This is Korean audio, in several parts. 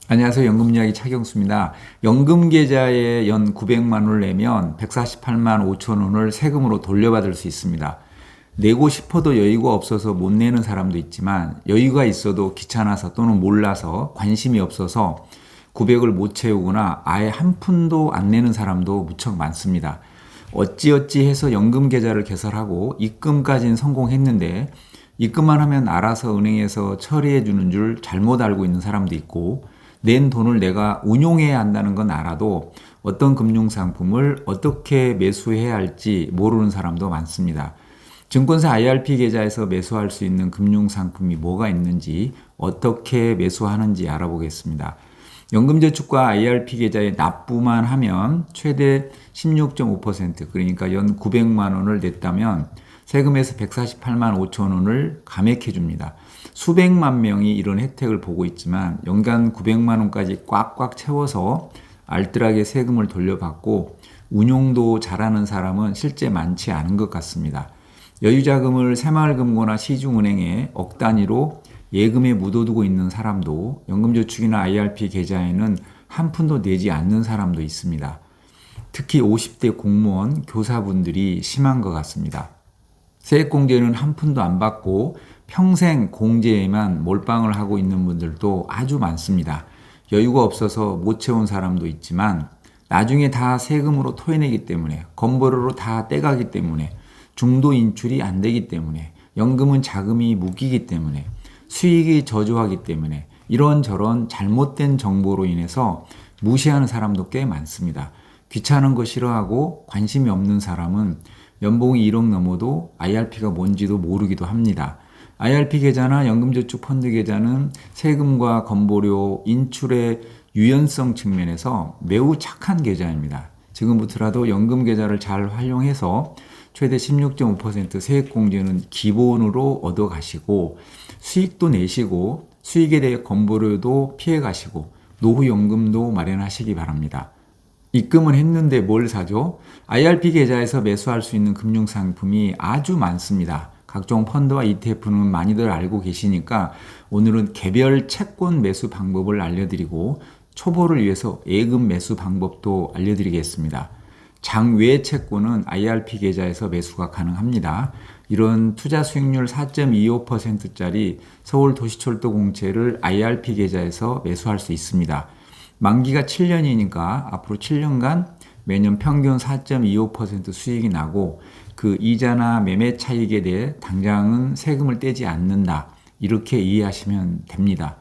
안녕하세요. 연금이야기 차경수입니다. 연금계좌에 연 900만 원을 내면 148만 5천 원을 세금으로 돌려받을 수 있습니다. 내고 싶어도 여유가 없어서 못 내는 사람도 있지만 여유가 있어도 귀찮아서 또는 몰라서 관심이 없어서 900을 못 채우거나 아예 한 푼도 안 내는 사람도 무척 많습니다. 어찌어찌 해서 연금계좌를 개설하고 입금까지는 성공했는데 입금만 하면 알아서 은행에서 처리해 주는 줄 잘못 알고 있는 사람도 있고 낸 돈을 내가 운용해야 한다는 건 알아도 어떤 금융상품을 어떻게 매수해야 할지 모르는 사람도 많습니다. 증권사 IRP 계좌에서 매수할 수 있는 금융상품이 뭐가 있는지 어떻게 매수하는지 알아보겠습니다. 연금저축과 IRP 계좌에 납부만 하면 최대 16.5% 그러니까 연 900만 원을 냈다면 세금에서 148만 5천 원을 감액해 줍니다. 수백만 명이 이런 혜택을 보고 있지만 연간 900만 원까지 꽉꽉 채워서 알뜰하게 세금을 돌려받고 운용도 잘하는 사람은 실제 많지 않은 것 같습니다. 여유자금을 새마을금고나 시중은행에 억 단위로 예금에 묻어두고 있는 사람도 연금저축이나 IRP 계좌에는 한 푼도 내지 않는 사람도 있습니다. 특히 50대 공무원, 교사분들이 심한 것 같습니다. 세액공제는 한 푼도 안 받고 평생 공제에만 몰빵을 하고 있는 분들도 아주 많습니다. 여유가 없어서 못 채운 사람도 있지만 나중에 다 세금으로 토해내기 때문에 건보료로 다 떼가기 때문에 중도 인출이 안 되기 때문에 연금은 자금이 묶이기 때문에 수익이 저조하기 때문에 이런저런 잘못된 정보로 인해서 무시하는 사람도 꽤 많습니다. 귀찮은 거 싫어하고 관심이 없는 사람은 연봉이 1억 넘어도 IRP가 뭔지도 모르기도 합니다. IRP 계좌나 연금저축 펀드 계좌는 세금과 건보료, 인출의 유연성 측면에서 매우 착한 계좌입니다. 지금부터라도 연금 계좌를 잘 활용해서 최대 16.5% 세액공제는 기본으로 얻어가시고 수익도 내시고 수익에 대해 건보료도 피해가시고 노후연금도 마련하시기 바랍니다. 입금은 했는데 뭘 사죠? IRP 계좌에서 매수할 수 있는 금융상품이 아주 많습니다. 각종 펀드와 ETF는 많이들 알고 계시니까 오늘은 개별 채권 매수 방법을 알려드리고 초보를 위해서 예금 매수 방법도 알려드리겠습니다. 장외 채권은 IRP 계좌에서 매수가 가능합니다. 이런 투자 수익률 4.25%짜리 서울도시철도 공채를 IRP 계좌에서 매수할 수 있습니다. 만기가 7년이니까 앞으로 7년간 매년 평균 4.25% 수익이 나고 그 이자나 매매 차익에 대해 당장은 세금을 떼지 않는다. 이렇게 이해하시면 됩니다.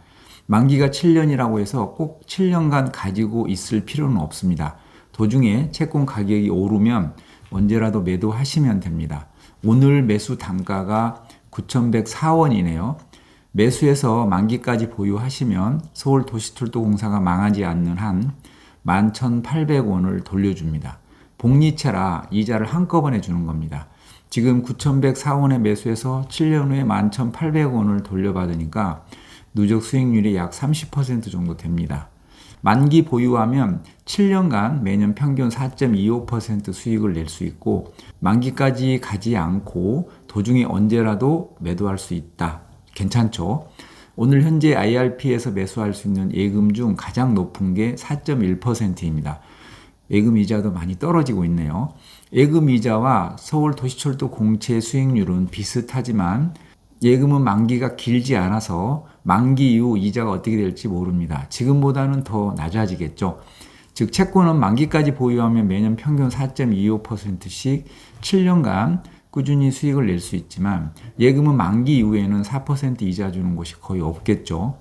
만기가 7년이라고 해서 꼭 7년간 가지고 있을 필요는 없습니다. 도중에 채권 가격이 오르면 언제라도 매도하시면 됩니다. 오늘 매수 단가가 9,104원이네요. 매수해서 만기까지 보유하시면 서울도시철도공사가 망하지 않는 한 11,800원을 돌려줍니다. 복리채라 이자를 한꺼번에 주는 겁니다. 지금 9,104원에 매수해서 7년 후에 11,800원을 돌려받으니까 누적 수익률이 약 30% 정도 됩니다. 만기 보유하면 7년간 매년 평균 4.25% 수익을 낼 수 있고 만기까지 가지 않고 도중에 언제라도 매도할 수 있다. 괜찮죠? 오늘 현재 IRP에서 매수할 수 있는 예금 중 가장 높은 게 4.1%입니다. 예금 이자도 많이 떨어지고 있네요. 예금 이자와 서울도시철도 공채 수익률은 비슷하지만 예금은 만기가 길지 않아서 만기 이후 이자가 어떻게 될지 모릅니다. 지금보다는 더 낮아지겠죠. 즉 채권은 만기까지 보유하면 매년 평균 4.25%씩 7년간 꾸준히 수익을 낼 수 있지만 예금은 만기 이후에는 4% 이자 주는 곳이 거의 없겠죠.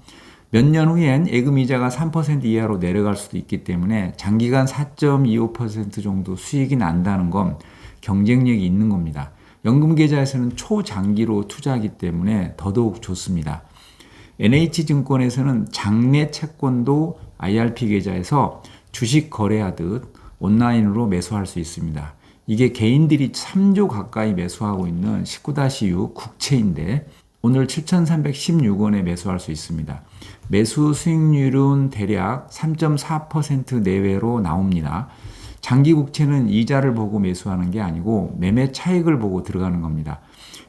몇 년 후엔 예금 이자가 3% 이하로 내려갈 수도 있기 때문에 장기간 4.25% 정도 수익이 난다는 건 경쟁력이 있는 겁니다. 연금 계좌에서는 초장기로 투자하기 때문에 더더욱 좋습니다. NH증권에서는 장내 채권도 IRP 계좌에서 주식 거래하듯 온라인으로 매수할 수 있습니다. 이게 개인들이 3조 가까이 매수하고 있는 19-6 국채인데 오늘 7,316원에 매수할 수 있습니다. 매수 수익률은 대략 3.4% 내외로 나옵니다. 장기 국채는 이자를 보고 매수하는 게 아니고 매매 차익을 보고 들어가는 겁니다.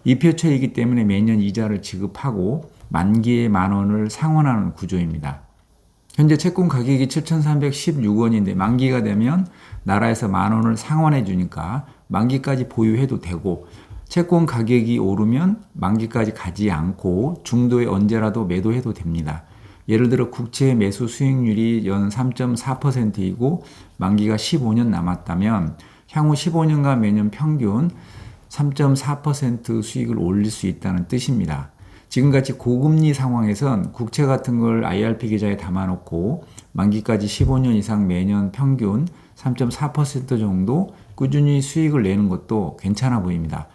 이표채이기 때문에 매년 이자를 지급하고 만기에 10,000원을 상환하는 구조입니다. 현재 채권 가격이 7,316원인데 만기가 되면 나라에서 10,000원을 상환해 주니까 만기까지 보유해도 되고, 채권 가격이 오르면 만기까지 가지 않고 중도에 언제라도 매도해도 됩니다. 예를 들어 국채 매수 수익률이 연 3.4%이고 만기가 15년 남았다면 향후 15년간 매년 평균 3.4% 수익을 올릴 수 있다는 뜻입니다. 지금같이 고금리 상황에선 국채 같은 걸 IRP 계좌에 담아놓고 만기까지 15년 이상 매년 평균 3.4% 정도 꾸준히 수익을 내는 것도 괜찮아 보입니다.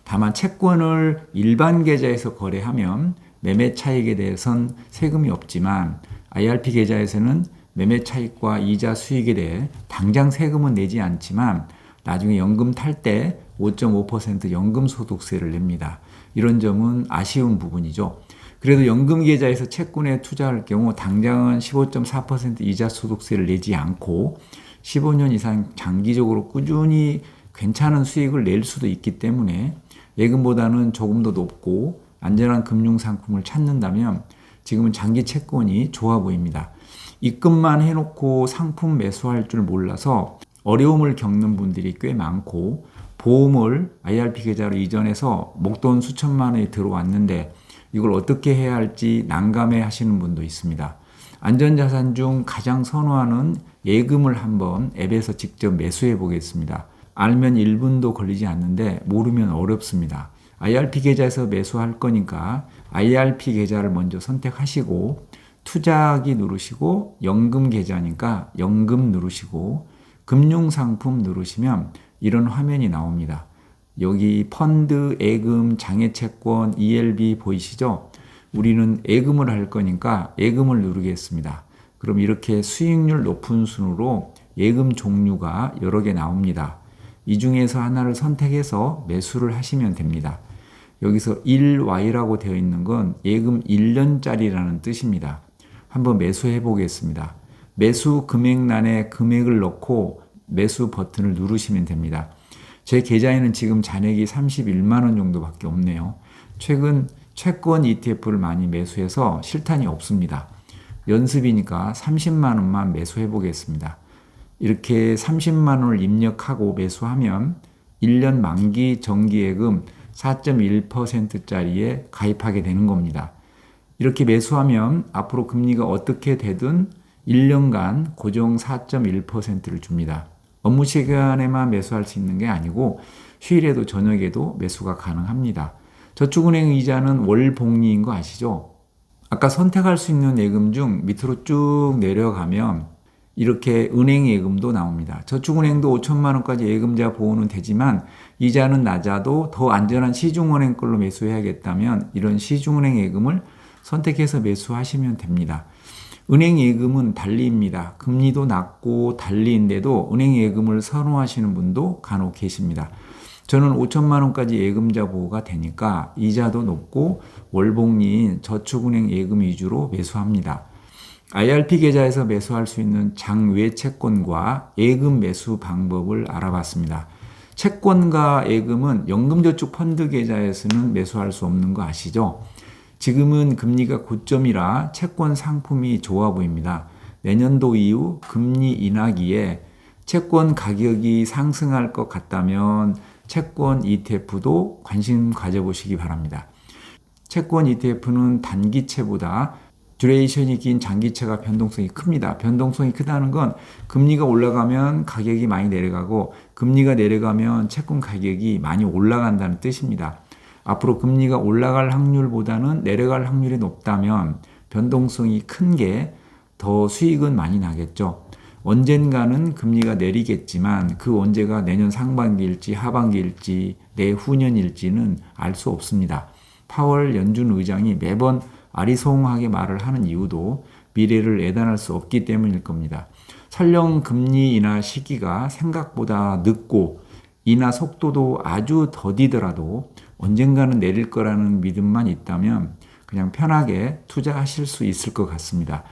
다만 채권을 일반 계좌에서 거래하면 매매 차익에 대해선 세금이 없지만 IRP 계좌에서는 매매 차익과 이자 수익에 대해 당장 세금은 내지 않지만 나중에 연금 탈 때 5.5% 연금 소득세를 냅니다. 이런 점은 아쉬운 부분이죠. 그래도 연금 계좌에서 채권에 투자할 경우 당장은 15.4% 이자 소득세를 내지 않고 15년 이상 장기적으로 꾸준히 괜찮은 수익을 낼 수도 있기 때문에 예금보다는 조금 더 높고 안전한 금융 상품을 찾는다면 지금은 장기 채권이 좋아 보입니다. 입금만 해놓고 상품 매수할 줄 몰라서 어려움을 겪는 분들이 꽤 많고, 보험을 IRP 계좌로 이전해서 목돈 수천만 원이 들어왔는데 이걸 어떻게 해야 할지 난감해 하시는 분도 있습니다. 안전자산 중 가장 선호하는 예금을 한번 앱에서 직접 매수해 보겠습니다. 알면 1분도 걸리지 않는데 모르면 어렵습니다. IRP 계좌에서 매수할 거니까 IRP 계좌를 먼저 선택하시고 투자하기 누르시고 연금 계좌니까 연금 누르시고 금융상품 누르시면 이런 화면이 나옵니다. 여기 펀드, 예금, 장외채권, ELB 보이시죠? 우리는 예금을 할 거니까 예금을 누르겠습니다. 그럼 이렇게 수익률 높은 순으로 예금 종류가 여러 개 나옵니다. 이 중에서 하나를 선택해서 매수를 하시면 됩니다. 여기서 1Y라고 되어 있는 건 예금 1년짜리라는 뜻입니다. 한번 매수해 보겠습니다. 매수 금액란에 금액을 넣고 매수 버튼을 누르시면 됩니다. 제 계좌에는 지금 잔액이 31만 원 정도밖에 없네요. 최근 채권 ETF를 많이 매수해서 실탄이 없습니다. 연습이니까 30만 원만 매수해 보겠습니다. 이렇게 30만 원을 입력하고 매수하면 1년 만기 정기예금 4.1%짜리에 가입하게 되는 겁니다. 이렇게 매수하면 앞으로 금리가 어떻게 되든 1년간 고정 4.1%를 줍니다. 업무 시간에만 매수할 수 있는 게 아니고 휴일에도 저녁에도 매수가 가능합니다. 저축은행 이자는 월복리인 거 아시죠? 아까 선택할 수 있는 예금 중 밑으로 쭉 내려가면 이렇게 은행 예금도 나옵니다. 저축은행도 5천만 원까지 예금자 보호는 되지만 이자는 낮아도 더 안전한 시중은행 걸로 매수해야겠다면 이런 시중은행 예금을 선택해서 매수하시면 됩니다. 은행 예금은 달리입니다. 금리도 낮고 달리인데도 은행 예금을 선호하시는 분도 간혹 계십니다. 저는 5천만 원까지 예금자 보호가 되니까 이자도 높고 월복리인 저축은행 예금 위주로 매수합니다. IRP 계좌에서 매수할 수 있는 장외 채권과 예금 매수 방법을 알아봤습니다. 채권과 예금은 연금저축 펀드 계좌에서는 매수할 수 없는 거 아시죠? 지금은 금리가 고점이라 채권 상품이 좋아 보입니다. 내년도 이후 금리 인하기에 채권 가격이 상승할 것 같다면 채권 ETF도 관심 가져보시기 바랍니다. 채권 ETF는 단기채보다 듀레이션이 긴 장기채가 변동성이 큽니다. 변동성이 크다는 건 금리가 올라가면 가격이 많이 내려가고 금리가 내려가면 채권 가격이 많이 올라간다는 뜻입니다. 앞으로 금리가 올라갈 확률보다는 내려갈 확률이 높다면 변동성이 큰 게 더 수익은 많이 나겠죠. 언젠가는 금리가 내리겠지만 그 언제가 내년 상반기일지 하반기일지 내후년일지는 알 수 없습니다. 파월 연준 의장이 매번 아리송하게 말을 하는 이유도 미래를 예단할 수 없기 때문일 겁니다. 설령 금리 인하 시기가 생각보다 늦고 인하 속도도 아주 더디더라도 언젠가는 내릴 거라는 믿음만 있다면 그냥 편하게 투자하실 수 있을 것 같습니다.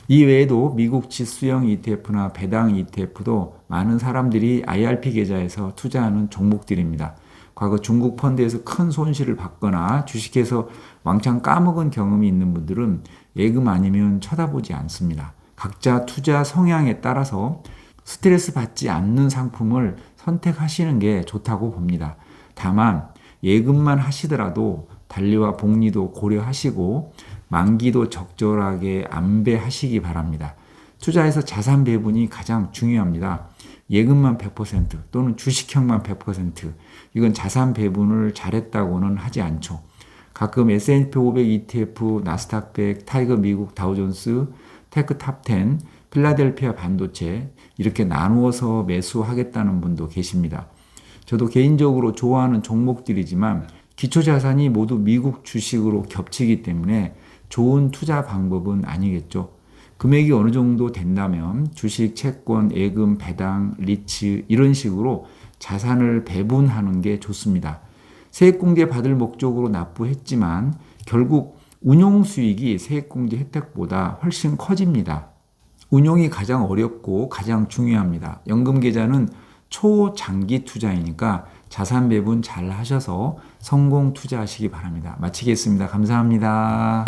이 외에도 미국 지수형 ETF나 배당 ETF도 많은 사람들이 IRP 계좌에서 투자하는 종목들입니다. 과거 중국 펀드에서 큰 손실을 받거나 주식에서 왕창 까먹은 경험이 있는 분들은 예금 아니면 쳐다보지 않습니다. 각자 투자 성향에 따라서 스트레스 받지 않는 상품을 선택하시는 게 좋다고 봅니다. 다만 예금만 하시더라도 단리와 복리도 고려하시고 만기도 적절하게 안배하시기 바랍니다. 투자에서 자산 배분이 가장 중요합니다. 예금만 100% 또는 주식형만 100% 이건 자산 배분을 잘했다고는 하지 않죠. 가끔 S&P 500 ETF, 나스닥 100, 타이거 미국 다우존스, 테크 탑10, 필라델피아 반도체 이렇게 나누어서 매수하겠다는 분도 계십니다. 저도 개인적으로 좋아하는 종목들이지만 기초자산이 모두 미국 주식으로 겹치기 때문에 좋은 투자 방법은 아니겠죠. 금액이 어느 정도 된다면 주식, 채권, 예금, 배당, 리츠 이런 식으로 자산을 배분하는 게 좋습니다. 세액공제 받을 목적으로 납부했지만 결국 운용 수익이 세액공제 혜택보다 훨씬 커집니다. 운용이 가장 어렵고 가장 중요합니다. 연금계좌는 초장기 투자이니까 자산 배분 잘 하셔서 성공 투자하시기 바랍니다. 마치겠습니다. 감사합니다.